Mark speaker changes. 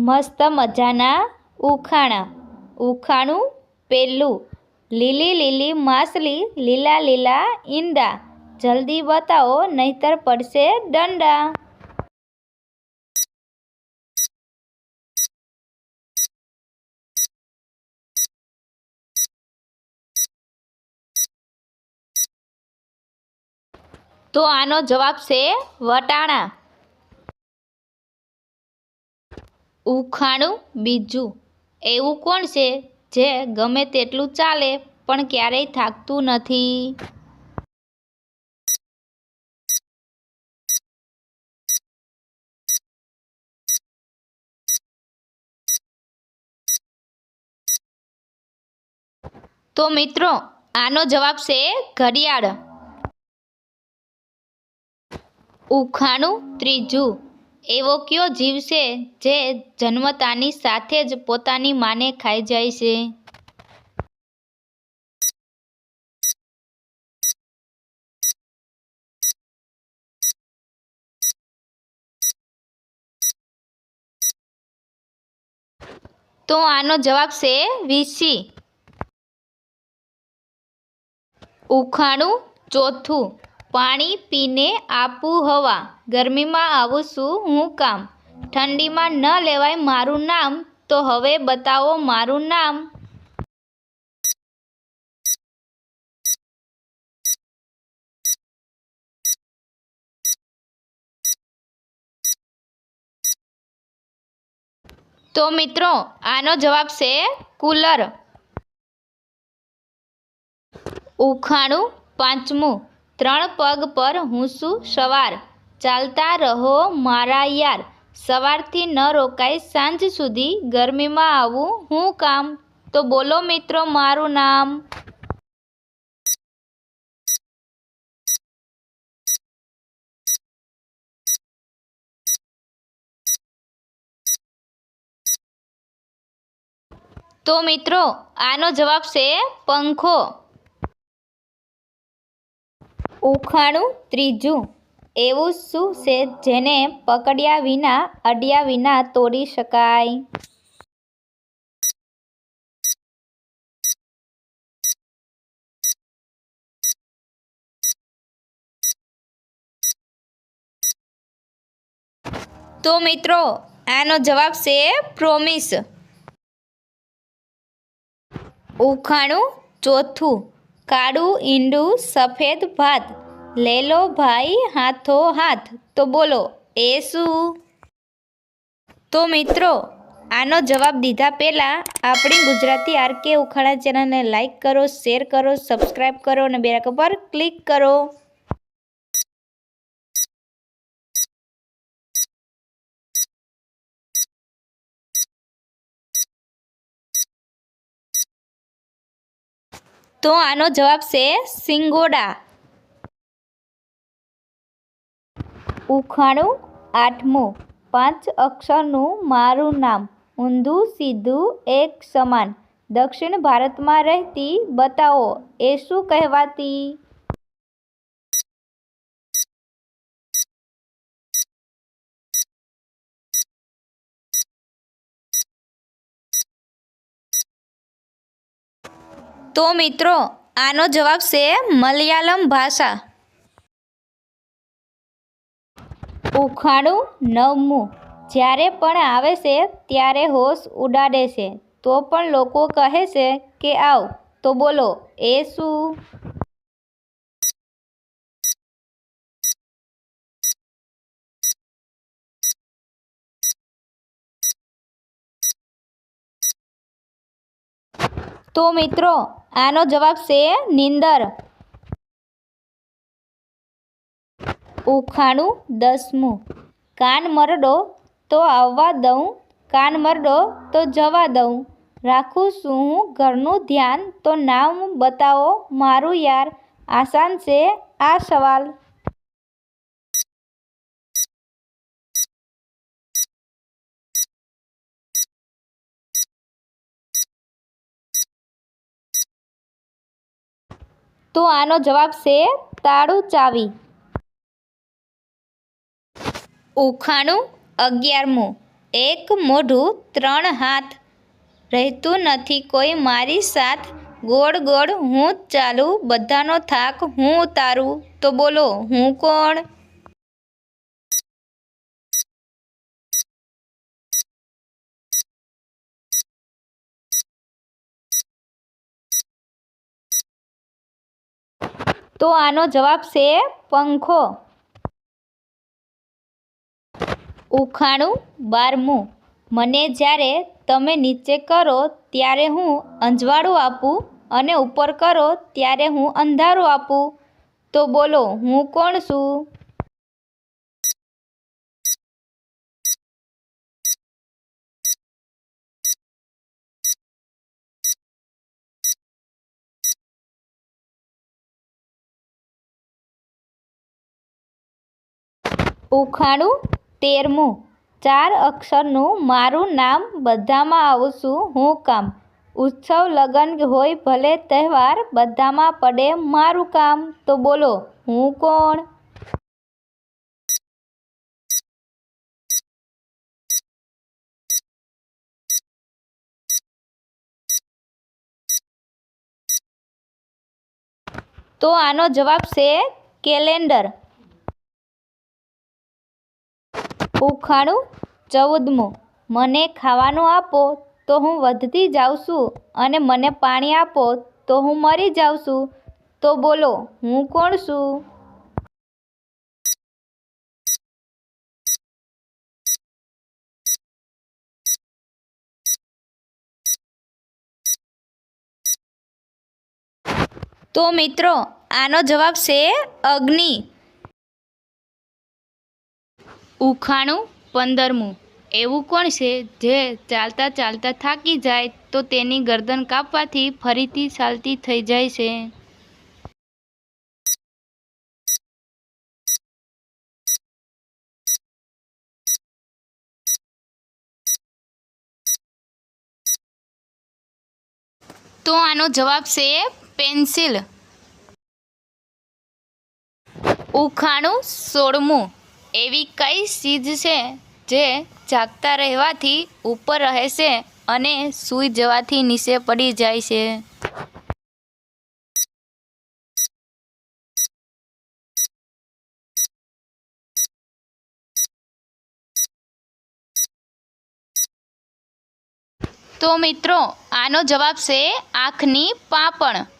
Speaker 1: મસ્ત મજાના ઉખાણા. ઉખાણું પહેલું. લીલી લીલી માછલી, લીલા લીલા ઈંડા, જલ્દી બતાવો નહીતર પડશે દંડા. તો આનો જવાબ છે વટાણા. ઉખાણું બીજું. એવું કોણ છે જે ગમે તેટલું ચાલે પણ ક્યારેય થાકતું નથી? તો મિત્રો આનો જવાબ છે ઘડિયાળ. ઉખાણું ત્રીજું. એવો કયો જીવ છે જે જન્મતાની સાથે જ પોતાની માને ખાઈ જાય છે? તો આનો જવાબ છે વીછી. ઉખાણું ચોથું. પાણી પીને આપું હવા, ગરમીમાં આવું છું હું કામ, ઠંડીમાં ન લેવાય મારું નામ, તો હવે બતાવો મારું નામ. તો મિત્રો આનો જવાબ છે કુલર. ઉખાણું પાંચમું. ત્રણ પગ પર હું છું સવાર, ચાલતા રહો મારા યાર, સવારથી ન રોકાય સાંજ સુધી, ગરમીમાં આવું હું કામ, તો બોલો મિત્રો મારું નામ. તો મિત્રો આનો જવાબ છે પંખો. ઉખાણું ત્રીજું. એવું શું છે જેને પકડ્યા વિના અડ્યા વિના તોડી શકાય? તો મિત્રો આનો જવાબ છે પ્રોમિસ. ઉખાણું ચોથું. કાળું ઈંડું સફેદ ભાત, લે લો ભાઈ હાથો હાથ, તો બોલો એ શું? તો મિત્રો આનો જવાબ દીધા પહેલાં આપણી ગુજરાતી આરકે ઉખાણા ચેનલને લાઈક કરો, શેર કરો, સબસ્ક્રાઈબ કરો અને બેલ આઇકન પર ક્લિક કરો. તો આનો જવાબ છે સિંગોડા. ઉખાણું આઠમું. 5 અક્ષરનું મારું નામ, ઊંધું સીધું એક સમાન, દક્ષિણ ભારતમાં રહેતી, બતાવો એ શું કહેવાતી? તો મિત્રો આનો જવાબ છે મલયાલમ ભાષા. ઉખાણું નવમું. જ્યારે પણ આવે છે ત્યારે હોશ ઉડાડે છે, તો પણ લોકો કહે છે કે આવ, તો બોલો એ શું? તો મિત્રો આનો જવાબ છે નીંદર. ઉખાણું દસમું. કાન મરડો તો આવવા દઉં, કાન મરડો તો જવા દઉં, રાખું છું હું ઘરનું ધ્યાન, તો નામ બતાવો મારું યાર, આસાન છે આ સવાલ. તો આનો જવાબ છે તાળું ચાવી. ઉખાણું 11મું. એક મોઢું ત્રણ હાથ, રહેતું નથી કોઈ મારી સાથ, ગોળ ગોળ હું જ ચાલું, બધાનો થાક હું ઉતારું, તો બોલો હું કોણ? તો આનો જવાબ છે પંખો. ઉખાણું 12મું. મને જ્યારે તમે નીચે કરો ત્યારે હું અંજવાળું આપું, અને ઉપર કરો ત્યારે હું અંધારું આપું, તો બોલો હું કોણ છું? ઉખાણું 13મું. 4 અક્ષરનું મારું નામ, બધામાં આવું છું હું કામ, ઉત્સવ લગન હોય ભલે તહેવાર, બધામાં પડે મારું કામ, તો બોલો હું કોણ? તો આનો જવાબ છે કેલેન્ડર. ઉખાણું 14મું. મને ખાવાનું આપો તો હું વધતી જાઉં છું, અને મને પાણી આપો તો હું મરી જાઉં છું, તો બોલો હું કોણ છું? તો મિત્રો આનો જવાબ છે અગ્નિ. ઉખાણું 15મું. એવું કોણ છે જે ચાલતા ચાલતા થાકી જાય તો તેની ગરદન કાપવાથી ફરીથી ચાલતી થઈ જાય છે? તો આનો જવાબ છે પેન્સિલ. ઉખાણું 16મું. એવી કઈ ચીજ છે જે જાગતા રહેવાથી ઉપર રહે છે અને સૂઈ જવાથી નીચે પડી જાય છે? તો મિત્રો આનો જવાબ છે આંખની પાંપણ.